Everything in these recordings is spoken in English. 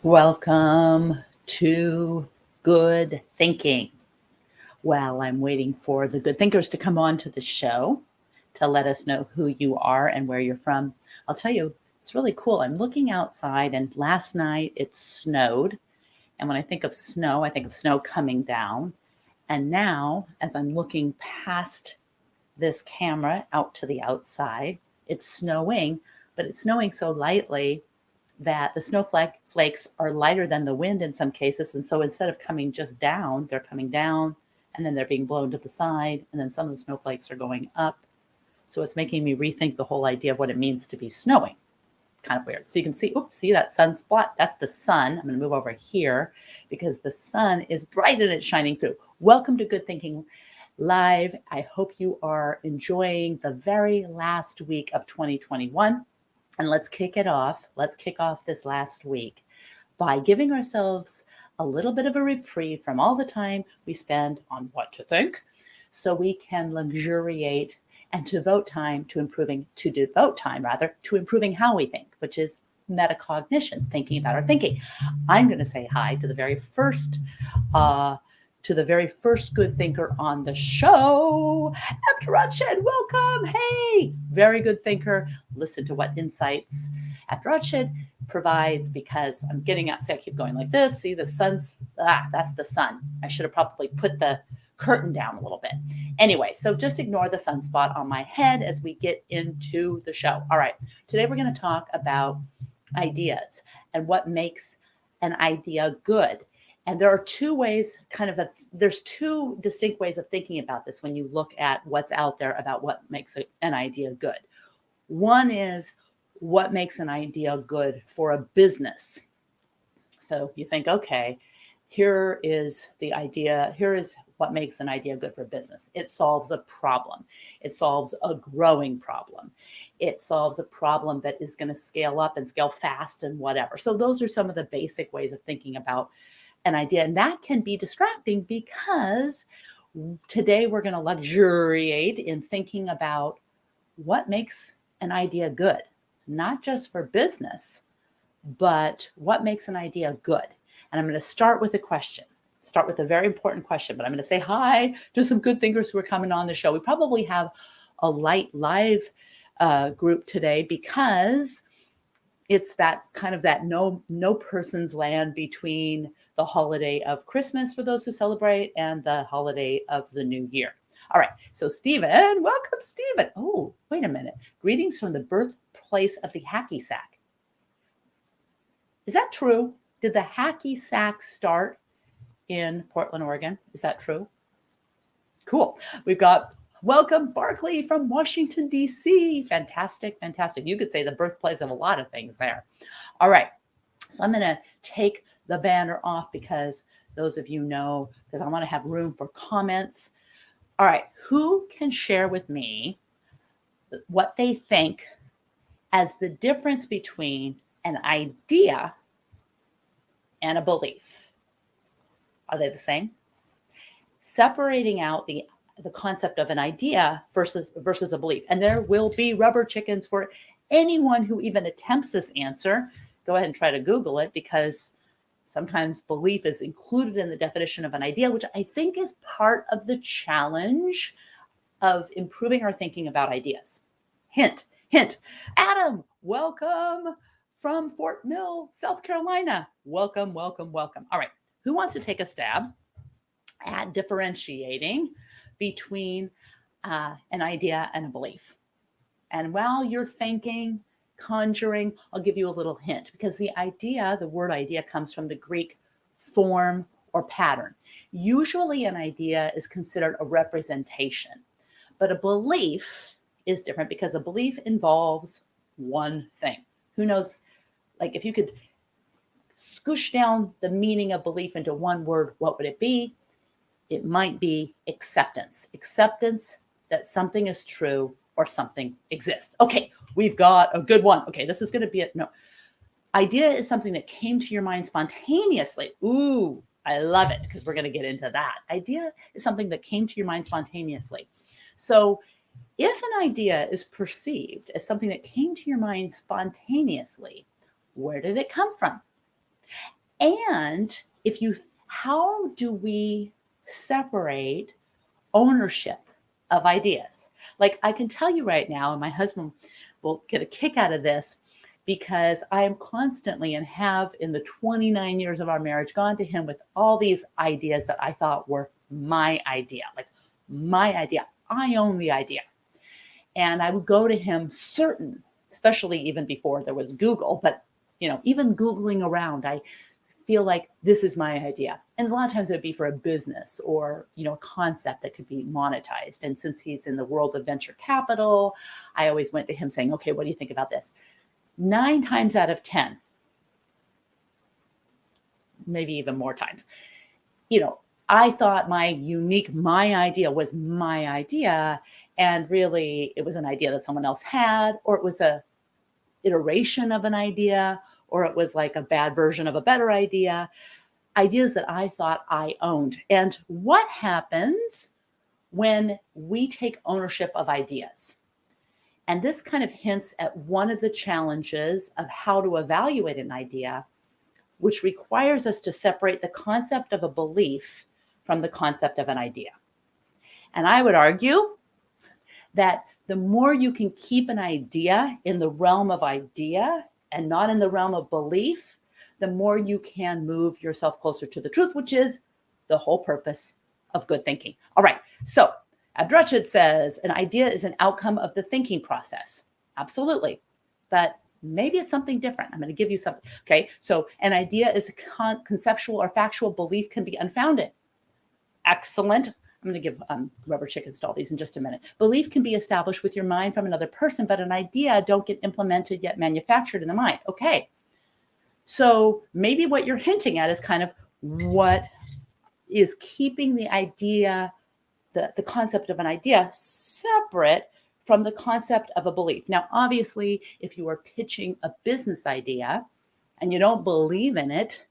Welcome to Good Thinking. Well, I'm waiting for the good thinkers to come on to the show to let us know who you are and where you're from. I'll tell you, it's really cool. I'm looking outside, and last night it snowed. And when I think of snow, I think of snow coming down. And now, as I'm looking past this camera out to the outside, it's snowing, but it's snowing so lightly that the snowflakes are lighter than the wind in some cases. And so instead of coming just down, they're coming down and then they're being blown to the side. And then some of the snowflakes are going up. So it's making me rethink the whole idea of what it means to be snowing. Kind of weird. So you can see, see that sunspot? That's the sun. I'm going to move over here because the sun is bright and it's shining through. Welcome to Good Thinking Live. I hope you are enjoying the very last week of 2021. And let's kick it off. Let's kick off this last week by giving ourselves a little bit of a reprieve from all the time we spend on what to think, so we can luxuriate and devote time to improving how we think, which is metacognition, thinking about our thinking. I'm going to say hi to the very first good thinker on the show, Abdurrashid. Welcome. Hey, very good thinker. Listen to what insights Abdurrashid provides, because I'm getting out. See, I keep going like this. See, the sun's, that's the sun. I should have probably put the curtain down a little bit. Anyway, so just ignore the sunspot on my head as we get into the show. All right, today we're going to talk about ideas and what makes an idea good. And there are there's two distinct ways of thinking about this when you look at what's out there about what makes an idea good. One is what makes an idea good for a business. So you think, okay, here is the idea. Here is what makes an idea good for business. It solves a problem. It solves a growing problem. It solves a problem that is going to scale up and scale fast and whatever. So those are some of the basic ways of thinking about an idea. And that can be distracting because today we're going to luxuriate in thinking about what makes an idea good, not just for business, but what makes an idea good. And I'm going to start with a question. Start with a very important question, but I'm going to say hi to some good thinkers who are coming on the show. We probably have a light live group today because it's that kind of that no person's land between the holiday of Christmas for those who celebrate and the holiday of the new year. All right. So Stephen, welcome, Stephen. Oh, wait a minute. Greetings from the birthplace of the hacky sack. Is that true? Did the hacky sack start in Portland, Oregon? Is that true? Cool. We've got welcome, Barkley from Washington, D.C. Fantastic, fantastic. You could say the birthplace of a lot of things there. All right. So I'm going to take the banner off because those of you know, because I want to have room for comments. All right. Who can share with me what they think as the difference between an idea and a belief? Are they the same? Separating out the concept of an idea versus a belief. And there will be rubber chickens for anyone who even attempts this answer. Go ahead and try to Google it, because sometimes belief is included in the definition of an idea, which I think is part of the challenge of improving our thinking about ideas. Hint, hint. Adam, welcome from Fort Mill, South Carolina. Welcome, welcome, welcome. All right. Who wants to take a stab at differentiating between an idea and a belief? And while you're thinking, conjuring, I'll give you a little hint, because the word idea comes from the Greek form or pattern. Usually an idea is considered a representation, but a belief is different because a belief involves one thing. Who knows, like if you could scoosh down the meaning of belief into one word, what would it be? It might be acceptance. Acceptance that something is true or something exists. Okay, we've got a good one. Okay, this is going to be it. No. Idea is something that came to your mind spontaneously. Ooh, I love it, because we're going to get into that. Idea is something that came to your mind spontaneously. So if an idea is perceived as something that came to your mind spontaneously, where did it come from? And how do we separate ownership of ideas? Like, I can tell you right now, and my husband will get a kick out of this, because I am constantly, and have in the 29 years of our marriage, gone to him with all these ideas that I thought were my idea. Like, my idea. I own the idea. And I would go to him certain, especially even before there was Google, but even Googling around, I feel like this is my idea. And a lot of times it would be for a business or, a concept that could be monetized. And since he's in the world of venture capital, I always went to him saying, okay, what do you think about this? 9 times out of 10, maybe even more times, I thought my idea was my idea. And really it was an idea that someone else had, or it was a iteration of an idea, or it was like a bad version of a better idea, ideas that I thought I owned. And what happens when we take ownership of ideas? And this kind of hints at one of the challenges of how to evaluate an idea, which requires us to separate the concept of a belief from the concept of an idea. And I would argue that the more you can keep an idea in the realm of idea and not in the realm of belief, the more you can move yourself closer to the truth, which is the whole purpose of good thinking. All right. So Abdurrashid says an idea is an outcome of the thinking process. Absolutely. But maybe it's something different. I'm going to give you something. Okay. So an idea is a conceptual or factual belief can be unfounded. Excellent. I'm going to give rubber chickens to all these in just a minute. Belief can be established with your mind from another person, but an idea don't get implemented yet manufactured in the mind. Okay. So maybe what you're hinting at is kind of what is keeping the idea, the concept of an idea separate from the concept of a belief. Now, obviously, if you are pitching a business idea and you don't believe in it,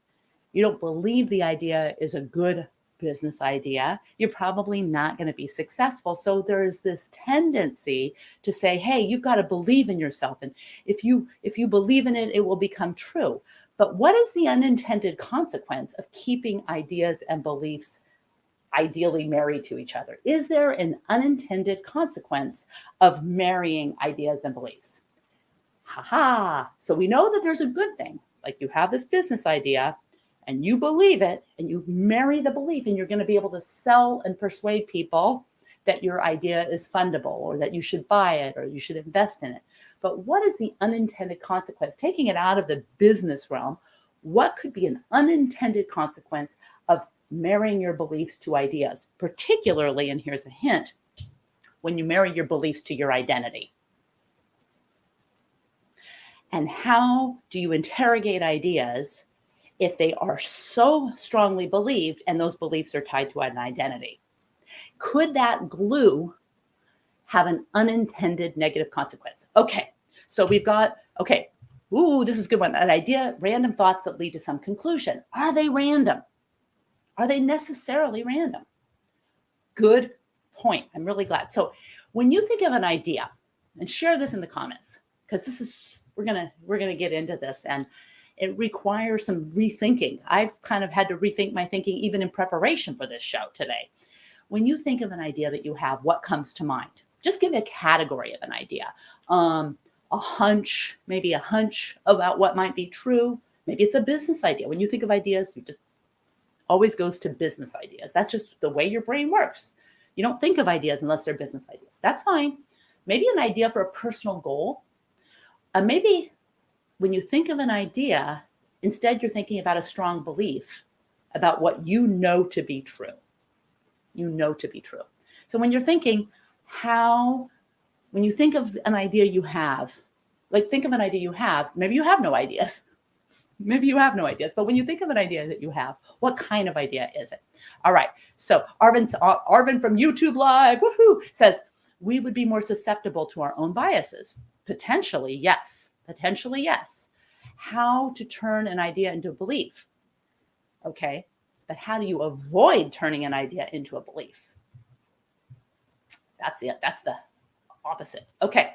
you don't believe the idea is a good business idea, you're probably not going to be successful. So there is this tendency to say, hey, you've got to believe in yourself. And if you believe in it, it will become true. But what is the unintended consequence of keeping ideas and beliefs ideally married to each other? Is there an unintended consequence of marrying ideas and beliefs? So we know that there's a good thing. Like, you have this business idea and you believe it and you marry the belief, and you're going to be able to sell and persuade people that your idea is fundable, or that you should buy it, or you should invest in it. But what is the unintended consequence? Taking it out of the business realm, what could be an unintended consequence of marrying your beliefs to ideas, particularly, and here's a hint, when you marry your beliefs to your identity? And how do you interrogate ideas if they are so strongly believed and those beliefs are tied to an identity? Could that glue have an unintended negative consequence? Okay, so we've got, this is a good one. An idea, random thoughts that lead to some conclusion. Are they random? Are they necessarily random? Good point. I'm really glad. So when you think of an idea, and share this in the comments, because we're gonna get into this, and it requires some rethinking. I've kind of had to rethink my thinking even in preparation for this show today. When you think of an idea that you have, what comes to mind? Just give a category of an idea. A hunch, maybe a hunch about what might be true. Maybe it's a business idea. When you think of ideas, you just always goes to business ideas. That's just the way your brain works. You don't think of ideas unless they're business ideas. That's fine. Maybe an idea for a personal goal. Maybe when you think of an idea, instead you're thinking about a strong belief about what you know to be true. You know to be true. So when you're thinking when you think of an idea you have, think of an idea you have, maybe you have no ideas. Maybe you have no ideas, but when you think of an idea that you have, what kind of idea is it? All right. So Arvin from YouTube Live, says, we would be more susceptible to our own biases. Potentially, yes. Potentially, yes. How to turn an idea into a belief? Okay. But how do you avoid turning an idea into a belief? That's the opposite. Okay.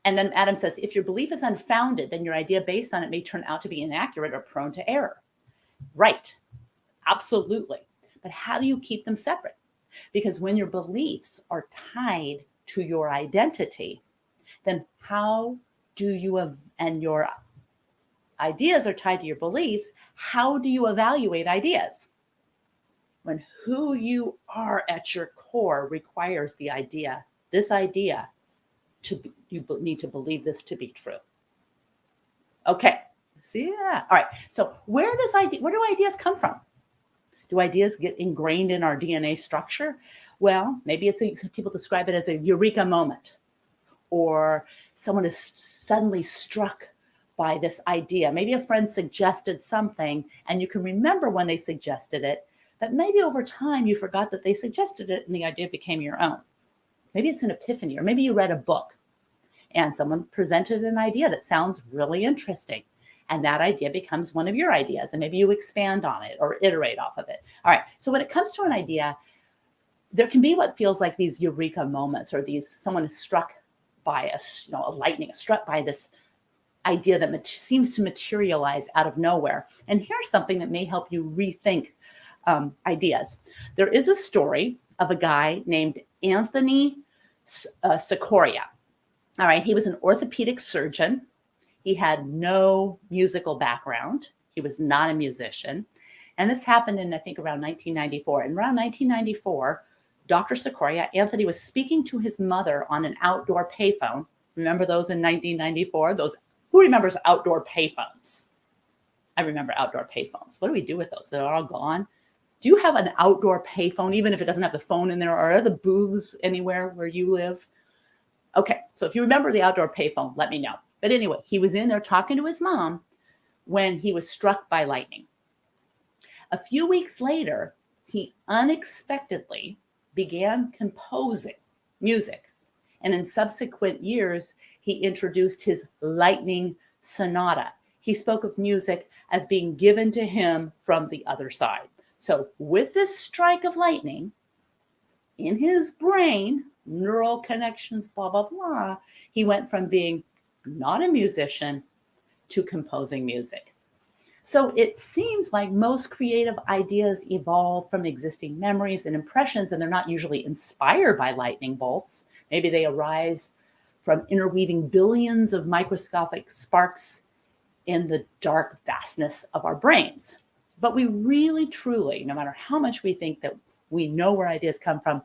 And then Adam says, if your belief is unfounded, then your idea based on it may turn out to be inaccurate or prone to error. Right. Absolutely. But how do you keep them separate? Because when your beliefs are tied to your identity, then how do you, and your ideas are tied to your beliefs, how do you evaluate ideas? When who you are at your core requires this idea, you need to believe this to be true. Okay. See, yeah. All right. So where do ideas come from? Do ideas get ingrained in our DNA structure? Well, maybe people describe it as a eureka moment, or someone is suddenly struck by this idea. Maybe a friend suggested something and you can remember when they suggested it, but maybe over time you forgot that they suggested it and the idea became your own. Maybe it's an epiphany, or maybe you read a book and someone presented an idea that sounds really interesting. And that idea becomes one of your ideas. And maybe you expand on it or iterate off of it. All right. So when it comes to an idea, there can be what feels like these eureka moments, or someone is struck by a lightning, struck by this idea that seems to materialize out of nowhere. And here's something that may help you rethink ideas. There is a story of a guy named Anthony Scoria. All right. He was an orthopedic surgeon. He had no musical background. He was not a musician. And this happened in, I think, around 1994. And around 1994, Dr. Scoria, Anthony, was speaking to his mother on an outdoor payphone. Remember those in 1994? Who remembers outdoor payphones? I remember outdoor payphones. What do we do with those? They're all gone. Do you have an outdoor payphone, even if it doesn't have the phone in there? Or are the booths anywhere where you live? Okay, so if you remember the outdoor payphone, let me know. But anyway, he was in there talking to his mom when he was struck by lightning. A few weeks later, he unexpectedly began composing music. And in subsequent years, he introduced his lightning sonata. He spoke of music as being given to him from the other side. So with this strike of lightning in his brain, neural connections, blah, blah, blah, he went from being not a musician to composing music. So it seems like most creative ideas evolve from existing memories and impressions, and they're not usually inspired by lightning bolts. Maybe they arise from interweaving billions of microscopic sparks in the dark vastness of our brains. But we really, truly, no matter how much we think that we know where ideas come from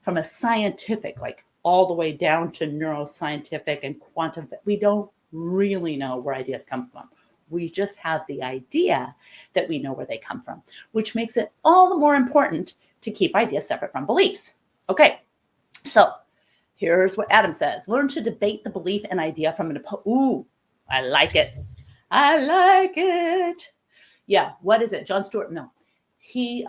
a scientific, like all the way down to neuroscientific and quantum, we don't really know where ideas come from. We just have the idea that we know where they come from, which makes it all the more important to keep ideas separate from beliefs. Okay, so here's what Adam says. Learn to debate the belief and idea from an ooh, I like it. I like it. Yeah, what is it? John Stewart? No. He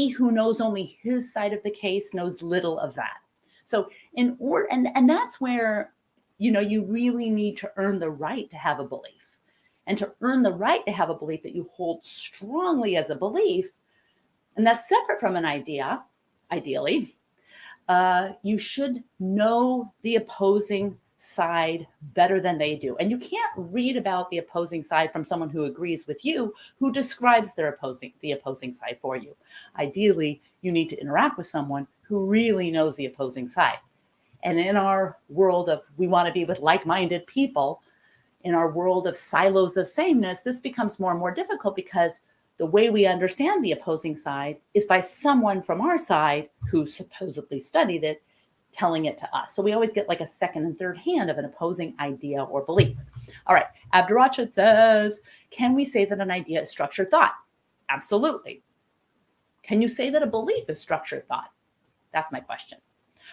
who knows only his side of the case knows little of that. So and that's where, you really need to earn the right to have a belief. And to earn the right to have a belief that you hold strongly as a belief, and that's separate from an idea, ideally, you should know the opposing side better than they do. And you can't read about the opposing side from someone who agrees with you, who describes the opposing side for you. Ideally, you need to interact with someone who really knows the opposing side. And in our world of, we want to be with like-minded people, in our world of silos of sameness, this becomes more and more difficult, because the way we understand the opposing side is by someone from our side who supposedly studied it, telling it to us. So we always get like a second and third hand of an opposing idea or belief. All right, Abdurrashid says, can we say that an idea is structured thought? Absolutely. Can you say that a belief is structured thought? That's my question.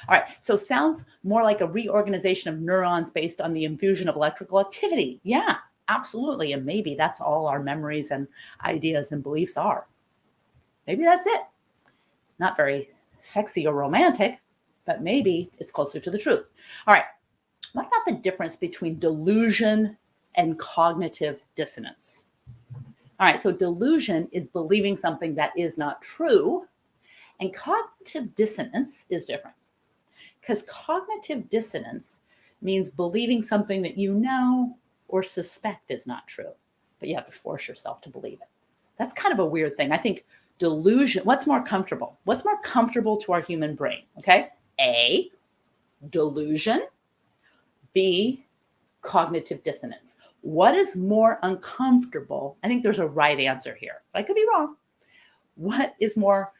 All right, so sounds more like a reorganization of neurons based on the infusion of electrical activity. Yeah, absolutely. And maybe that's all our memories and ideas and beliefs are. Maybe that's it. Not very sexy or romantic, but maybe it's closer to the truth. All right, what about the difference between delusion and cognitive dissonance? All right, so delusion is believing something that is not true, and cognitive dissonance is different. Because cognitive dissonance means believing something that you know or suspect is not true, but you have to force yourself to believe it. That's kind of a weird thing. I think delusion, what's more comfortable? What's more comfortable to our human brain? Okay. A, delusion. B, cognitive dissonance. What is more uncomfortable? I think there's a right answer here. I could be wrong. What is more,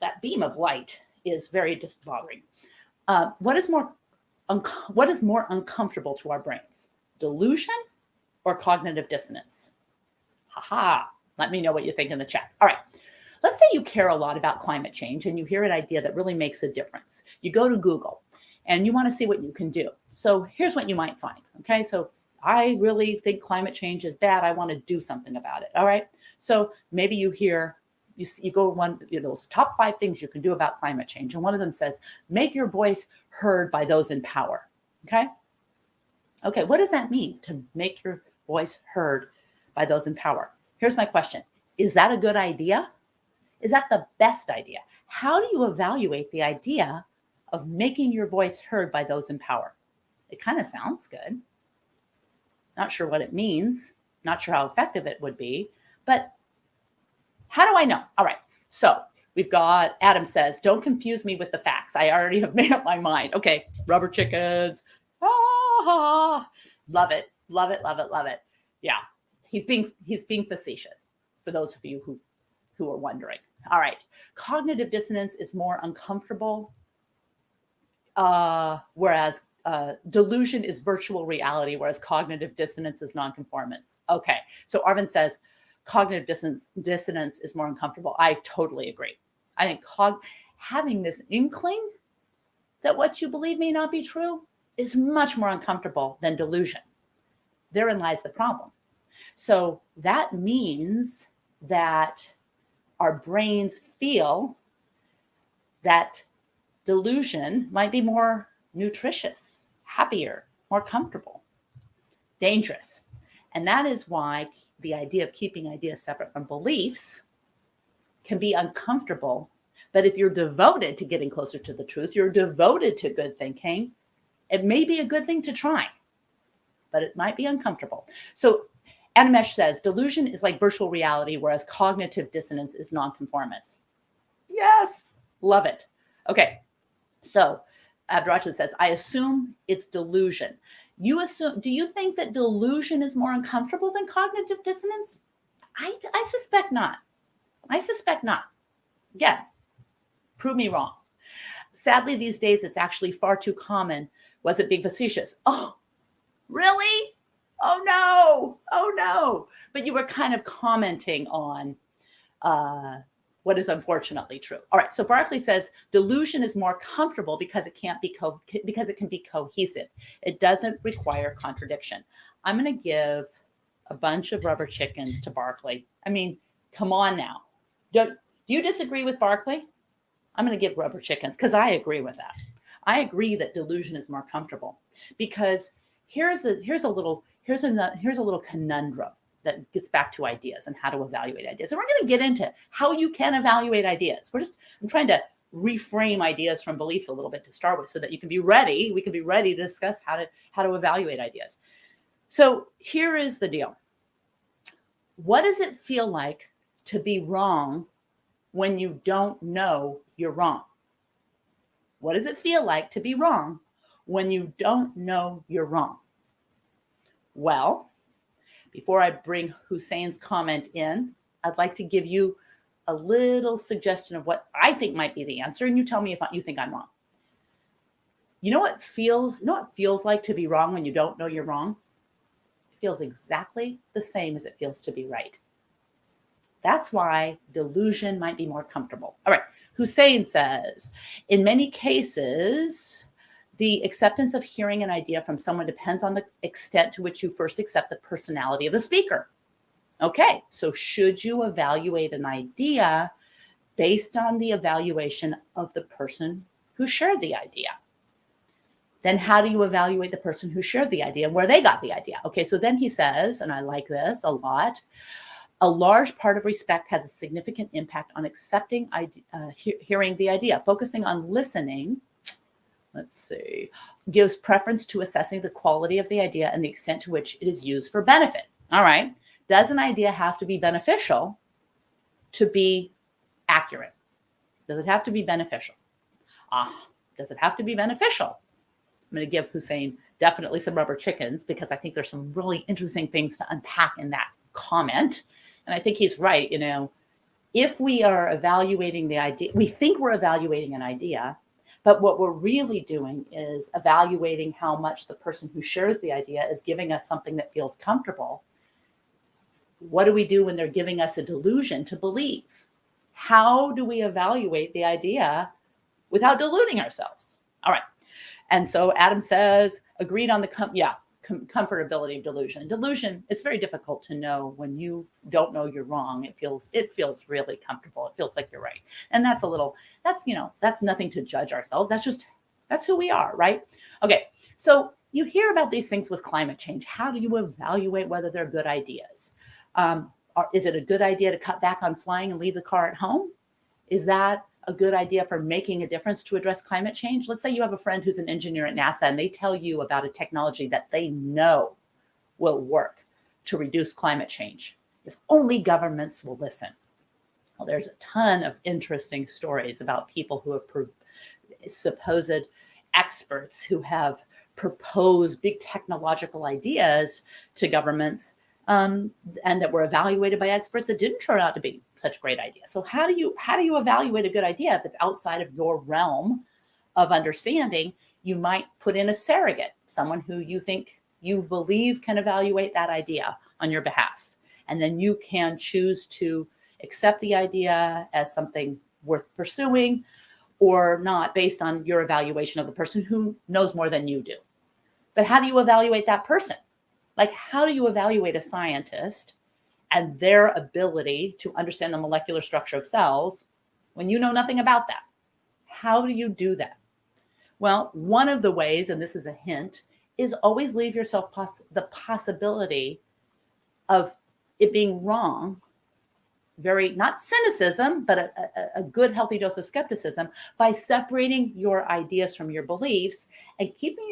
that beam of light is very bothering. What is more uncomfortable to our brains? Delusion or cognitive dissonance? Haha. Let me know what you think in the chat. All right. Let's say you care a lot about climate change and you hear an idea that really makes a difference. You go to Google and you want to see what you can do. So here's what you might find. Okay. So I really think climate change is bad. I want to do something about it. All right. So maybe you hear, you go one, those top 5 things you can do about climate change. And one of them says, make your voice heard by those in power. Okay. Okay. What does that mean, to make your voice heard by those in power? Here's my question. Is that a good idea? Is that the best idea? How do you evaluate the idea of making your voice heard by those in power? It kind of sounds good. Not sure what it means. Not sure how effective it would be, but how do I know? All right. So we've got, Adam says, don't confuse me with the facts. I already have made up my mind. Okay. Rubber chickens. Ah, love it. Love it. Love it. Love it. Yeah. He's being facetious, for those of you who are wondering. All right. Cognitive dissonance is more uncomfortable, whereas delusion is virtual reality, whereas cognitive dissonance is nonconformance. Okay. So Arvin says cognitive dissonance is more uncomfortable. I totally agree. I think having this inkling that what you believe may not be true is much more uncomfortable than delusion. Therein lies the problem. So that means that our brains feel that delusion might be more nutritious, happier, more comfortable, dangerous. And that is why the idea of keeping ideas separate from beliefs can be uncomfortable. But if you're devoted to getting closer to the truth, you're devoted to good thinking, it may be a good thing to try, but it might be uncomfortable. So Animesh says, delusion is like virtual reality, whereas cognitive dissonance is nonconformist. Yes, love it. Okay, so Abdurrashid says, I assume it's delusion. Do you think that delusion is more uncomfortable than cognitive dissonance? I suspect not. I suspect not. Again, prove me wrong. Sadly, these days, it's actually far too common. Was it being facetious? Oh, really? Oh no, oh no. But you were kind of commenting on what is unfortunately true. All right, so Barclay says delusion is more comfortable because it can be cohesive. It doesn't require contradiction. I'm going to give a bunch of rubber chickens to Barclay. I mean, come on now. Do you disagree with Barclay? I'm going to give rubber chickens because I agree with that. I agree that delusion is more comfortable because here's a little conundrum that gets back to ideas and how to evaluate ideas. And we're going to get into how you can evaluate ideas. I'm trying to reframe ideas from beliefs a little bit to start with so that you can be ready. We can be ready to discuss how to evaluate ideas. So here is the deal. What does it feel like to be wrong when you don't know you're wrong? What does it feel like to be wrong when you don't know you're wrong? Well, before I bring Hussein's comment in, I'd like to give you a little suggestion of what I think might be the answer, and you tell me if you think I'm wrong. You know what it feels like to be wrong when you don't know you're wrong? It feels exactly the same as it feels to be right. That's why delusion might be more comfortable. All right. Hussein says, in many cases, the acceptance of hearing an idea from someone depends on the extent to which you first accept the personality of the speaker. Okay, so should you evaluate an idea based on the evaluation of the person who shared the idea? Then how do you evaluate the person who shared the idea and where they got the idea? Okay, so then he says, and I like this a lot, a large part of respect has a significant impact on accepting, hearing the idea. Focusing on listening, let's see, gives preference to assessing the quality of the idea and the extent to which it is used for benefit. All right. Does an idea have to be beneficial to be accurate? Does it have to be beneficial? Does it have to be beneficial? I'm going to give Hussein definitely some rubber chickens because I think there's some really interesting things to unpack in that comment. And I think he's right. If we are evaluating the idea, we think we're evaluating an idea, but what we're really doing is evaluating how much the person who shares the idea is giving us something that feels comfortable. What do we do when they're giving us a delusion to believe? How do we evaluate the idea without deluding ourselves? All right. And so Adam says, agreed on the comfortability of delusion. Delusion, it's very difficult to know when you don't know you're wrong. It feels really comfortable. It feels like you're right. And that's nothing to judge ourselves. That's who we are, right? Okay. So you hear about these things with climate change. How do you evaluate whether they're good ideas? Is it a good idea to cut back on flying and leave the car at home? Is that a good idea for making a difference to address climate change? Let's say you have a friend who's an engineer at NASA and they tell you about a technology that they know will work to reduce climate change. If only governments will listen. Well, there's a ton of interesting stories about people who have supposed experts who have proposed big technological ideas to governments and that were evaluated by experts that didn't turn out to be such great ideas. So how do you evaluate a good idea if it's outside of your realm of understanding? You might put in a surrogate, someone who you believe can evaluate that idea on your behalf. And then you can choose to accept the idea as something worth pursuing or not based on your evaluation of the person who knows more than you do. But how do you evaluate that person? Like, how do you evaluate a scientist and their ability to understand the molecular structure of cells when you know nothing about that? How do you do that? Well, one of the ways, and this is a hint, is always leave yourself the possibility of it being wrong. Not cynicism, but a good, healthy dose of skepticism by separating your ideas from your beliefs and keeping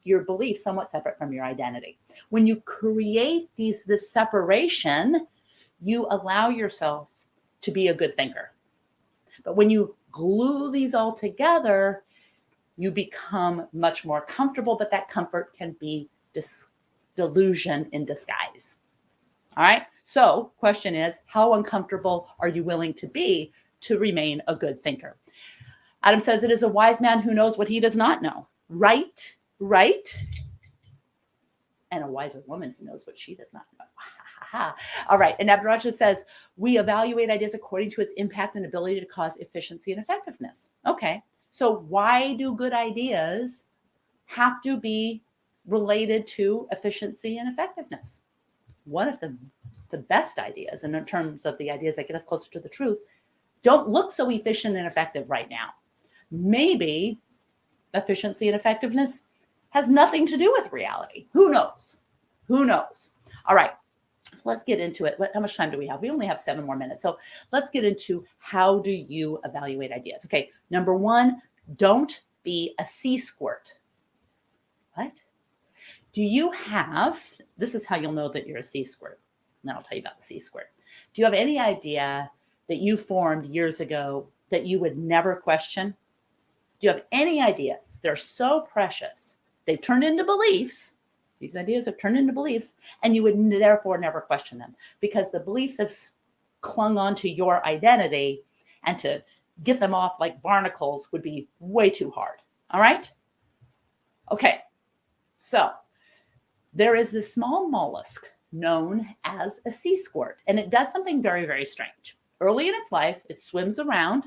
your beliefs somewhat separate from your identity. When you create this separation, you allow yourself to be a good thinker. But when you glue these all together, you become much more comfortable, but that comfort can be delusion in disguise. All right. So question is, how uncomfortable are you willing to be to remain a good thinker? Adam says it is a wise man who knows what he does not know. Right. And a wiser woman who knows what she does not know. All right. And Abdurrahman says, we evaluate ideas according to its impact and ability to cause efficiency and effectiveness. Okay. So why do good ideas have to be related to efficiency and effectiveness? One of the best ideas, and in terms of the ideas that get us closer to the truth, don't look so efficient and effective right now. Maybe efficiency and effectiveness has nothing to do with reality. Who knows? All right, so let's get into it. How much time do we have? We only have 7 more minutes. So let's get into how do you evaluate ideas. Okay, number 1, don't be a sea squirt. What? This is how you'll know that you're a sea squirt. And then I'll tell you about the sea squirt. Do you have any idea that you formed years ago that you would never question? Do you have any ideas? They're so precious. They've turned into beliefs. These ideas have turned into beliefs, and you would therefore never question them because the beliefs have clung onto your identity, and to get them off like barnacles would be way too hard. All right? Okay. So there is this small mollusk known as a sea squirt, and it does something very, very strange. Early in its life, it swims around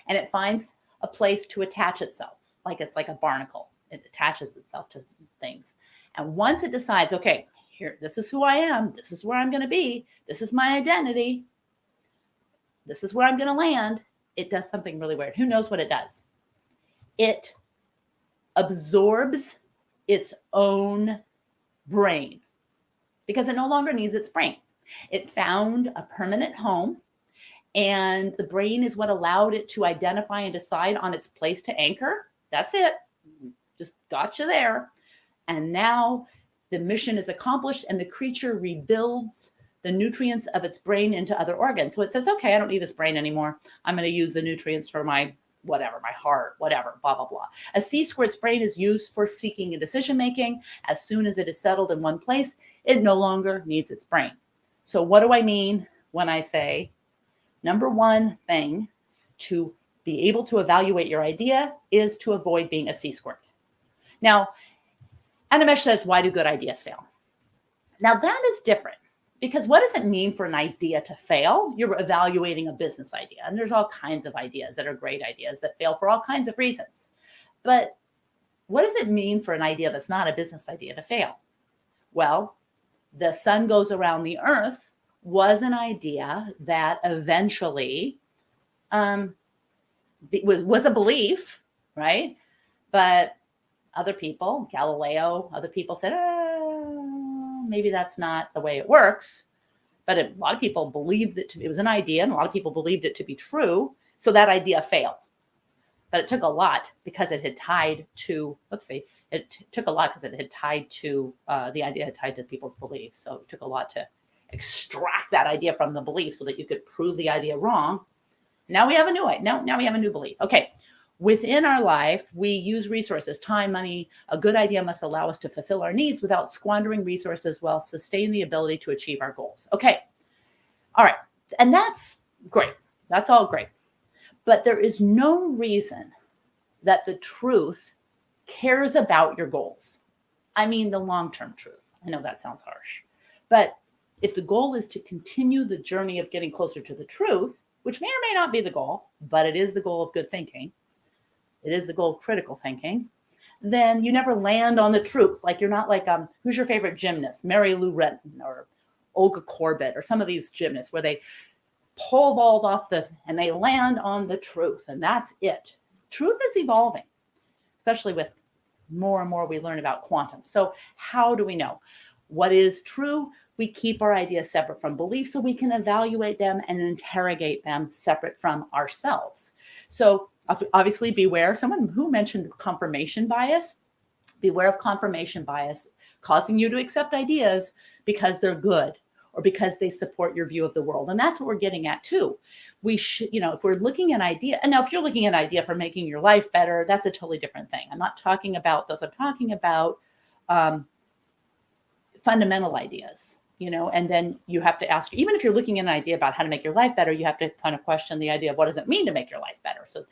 and it finds a place to attach itself, like it's like a barnacle. It attaches itself to things. And once it decides, okay, here, this is who I am, this is where I'm going to be, this is my identity, this is where I'm going to land, it does something really weird. Who knows what it does? It absorbs its own brain because it no longer needs its brain. It found a permanent home, and the brain is what allowed it to identify and decide on its place to anchor. That's it. Just got you there. And now the mission is accomplished, and the creature rebuilds the nutrients of its brain into other organs. So it says, okay, I don't need this brain anymore. I'm going to use the nutrients for my whatever, my heart, whatever, blah, blah, blah. A C-squared's brain is used for seeking and decision-making. As soon as it is settled in one place, it no longer needs its brain. So what do I mean when I say number one thing to be able to evaluate your idea is to avoid being a C-squared? Now, Animesh says, why do good ideas fail? Now that is different, because what does it mean for an idea to fail? You're evaluating a business idea, and there's all kinds of ideas that are great ideas that fail for all kinds of reasons. But what does it mean for an idea that's not a business idea to fail? Well, the sun goes around the earth was an idea that eventually was a belief, right? But other people, Galileo, other people said, maybe that's not the way it works. But a lot of people believed it was an idea, and a lot of people believed it to be true. So that idea failed. But it took a lot because it had tied to, it took a lot because it had tied to, the idea had tied to people's beliefs. So it took a lot to extract that idea from the belief so that you could prove the idea wrong. Now we have a new idea. Now we have a new belief. Okay. Within our life, we use resources, time, money. A good idea must allow us to fulfill our needs without squandering resources while sustaining the ability to achieve our goals. Okay. All right. And that's great. That's all great. But there is no reason that the truth cares about your goals. I mean, the long-term truth. I know that sounds harsh. But if the goal is to continue the journey of getting closer to the truth, which may or may not be the goal, but it is the goal of good thinking, it is the goal of critical thinking, then you never land on the truth. Like you're not like, who's your favorite gymnast? Mary Lou Retton or Olga Corbett or some of these gymnasts where they pole vault off and they land on the truth, and that's it. Truth is evolving, especially with more and more we learn about quantum. So how do we know what is true? We keep our ideas separate from beliefs so we can evaluate them and interrogate them separate from ourselves. So obviously beware. Someone who mentioned confirmation bias. Beware of confirmation bias causing you to accept ideas because they're good or because they support your view of the world. And that's what we're getting at too. We should, if we're looking at an idea, and now if you're looking at an idea for making your life better, that's a totally different thing. I'm not talking about those. I'm talking about fundamental ideas, and then you have to ask, even if you're looking at an idea about how to make your life better, you have to kind of question the idea of what does it mean to make your life better? So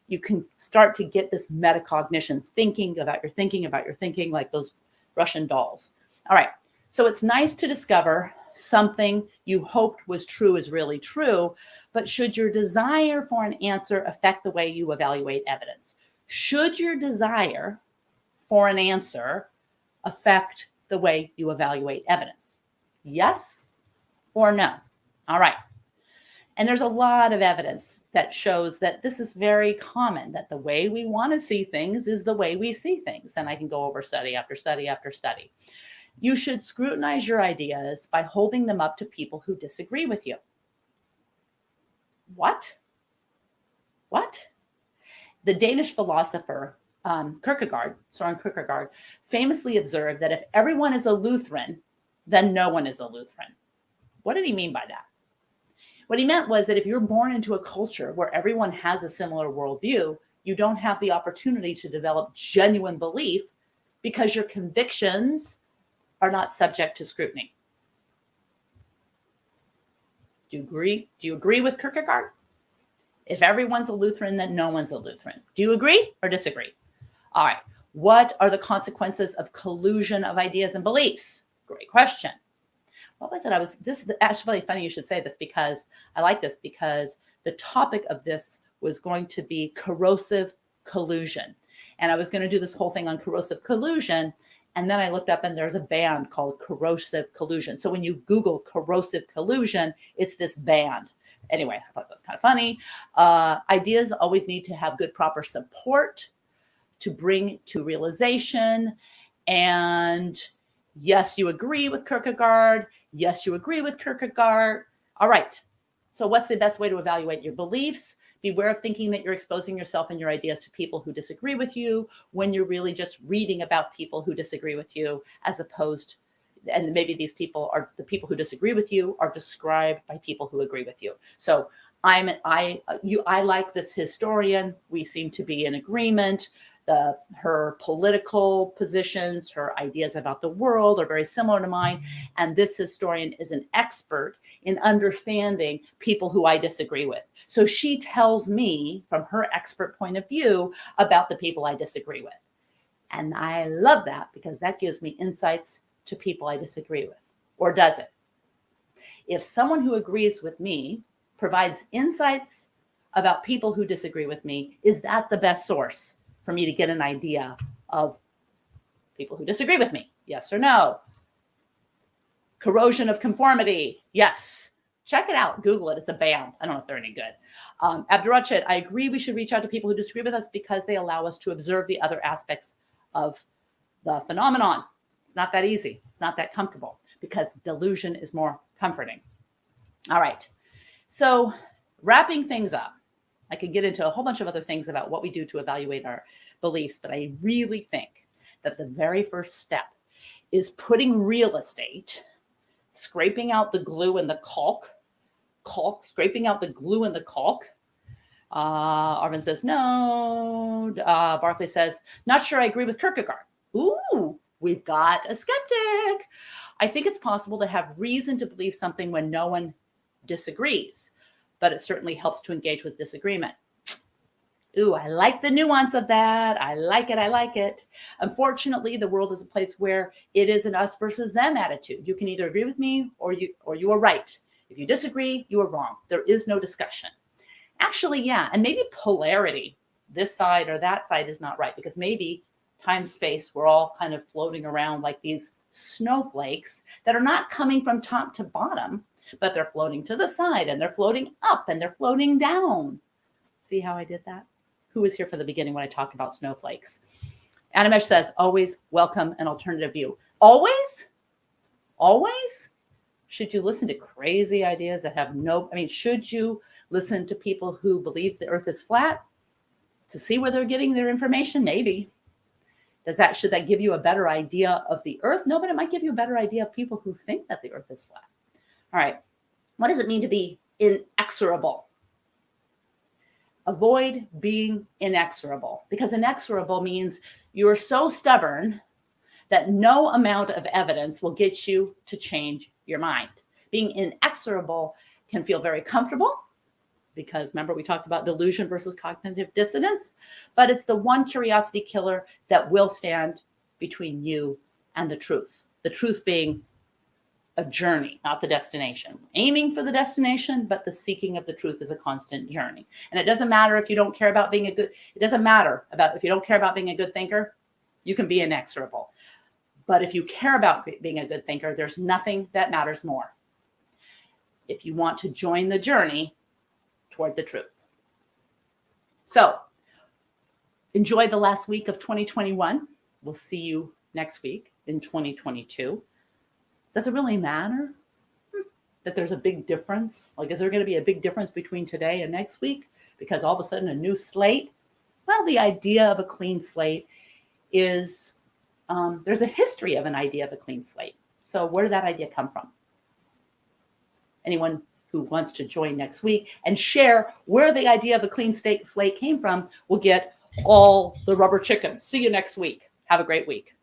you can start to get this metacognition, thinking about your thinking, like those Russian dolls. All right. So it's nice to discover something you hoped was true is really true, but should your desire for an answer affect the way you evaluate evidence? Should your desire for an answer affect the way you evaluate evidence? Yes or no? All right. And there's a lot of evidence that shows that this is very common, that the way we want to see things is the way we see things. And I can go over study after study after study. You should scrutinize your ideas by holding them up to people who disagree with you. What? The Danish philosopher Søren Kierkegaard, famously observed that if everyone is a Lutheran, then no one is a Lutheran. What did he mean by that? What he meant was that if you're born into a culture where everyone has a similar worldview, you don't have the opportunity to develop genuine belief because your convictions are not subject to scrutiny. Do you agree with Kierkegaard? If everyone's a Lutheran, then no one's a Lutheran. Do you agree or disagree? All right. What are the consequences of collusion of ideas and beliefs? Great question. What was it? This is actually funny you should say this, because I like this, because the topic of this was going to be corrosive collusion. And I was going to do this whole thing on corrosive collusion. And then I looked up and there's a band called corrosive collusion. So when you Google corrosive collusion, it's this band. Anyway, I thought that was kind of funny. Ideas always need to have good, proper support to bring to realization. And yes, you agree with Kierkegaard. Yes, you agree with Kierkegaard. All right. So what's the best way to evaluate your beliefs? Beware of thinking that you're exposing yourself and your ideas to people who disagree with you when you're really just reading about people who disagree with you, as opposed and maybe these people are the people who disagree with you are described by people who agree with you. So I like this historian. We seem to be in agreement. Her political positions, her ideas about the world are very similar to mine. And this historian is an expert in understanding people who I disagree with. So she tells me from her expert point of view about the people I disagree with. And I love that because that gives me insights to people I disagree with. Or does it? If someone who agrees with me provides insights about people who disagree with me, is that the best source for me to get an idea of people who disagree with me? Yes or no? Corrosion of conformity. Yes. Check it out. Google it. It's a band. I don't know if they're any good. Abdurrachid, I agree we should reach out to people who disagree with us because they allow us to observe the other aspects of the phenomenon. It's not that easy. It's not that comfortable because delusion is more comforting. All right. So wrapping things up, I could get into a whole bunch of other things about what we do to evaluate our beliefs, but I really think that the very first step is putting real estate, scraping out the glue and the caulk, scraping out the glue and the caulk. Arvin says, no. Barclay says, not sure I agree with Kierkegaard. Ooh, we've got a skeptic. I think it's possible to have reason to believe something when no one disagrees, but it certainly helps to engage with disagreement. Ooh, I like the nuance of that. I like it. I like it. Unfortunately, the world is a place where it is an us versus them attitude. You can either agree with me or you are right. If you disagree, you are wrong. There is no discussion. Actually, yeah. And maybe polarity, this side or that side is not right because maybe time, space, we're all kind of floating around like these snowflakes that are not coming from top to bottom, but they're floating to the side and they're floating up and they're floating down. See how I did that? Who was here for the beginning when I talked about snowflakes? Animesh says, always welcome an alternative view. Always? Always? Should you listen to crazy ideas that have should you listen to people who believe the earth is flat to see where they're getting their information? Maybe. Should that give you a better idea of the earth? No, but it might give you a better idea of people who think that the earth is flat. All right. What does it mean to be inexorable? Avoid being inexorable because inexorable means you're so stubborn that no amount of evidence will get you to change your mind. Being inexorable can feel very comfortable because remember we talked about delusion versus cognitive dissonance, but it's the one curiosity killer that will stand between you and the truth. The truth being a journey, not the destination. Aiming for the destination, but the seeking of the truth is a constant journey. And it doesn't matter if you don't care about being if you don't care about being a good thinker, you can be inexorable. But if you care about being a good thinker, there's nothing that matters more. If you want to join the journey toward the truth. So enjoy the last week of 2021. We'll see you next week in 2022. Does it really matter that there's a big difference? Like, is there going to be a big difference between today and next week? Because all of a sudden a new slate? Well, the idea of a clean slate is, there's a history of an idea of a clean slate. So where did that idea come from? Anyone who wants to join next week and share where the idea of a clean slate came from will get all the rubber chickens. See you next week. Have a great week.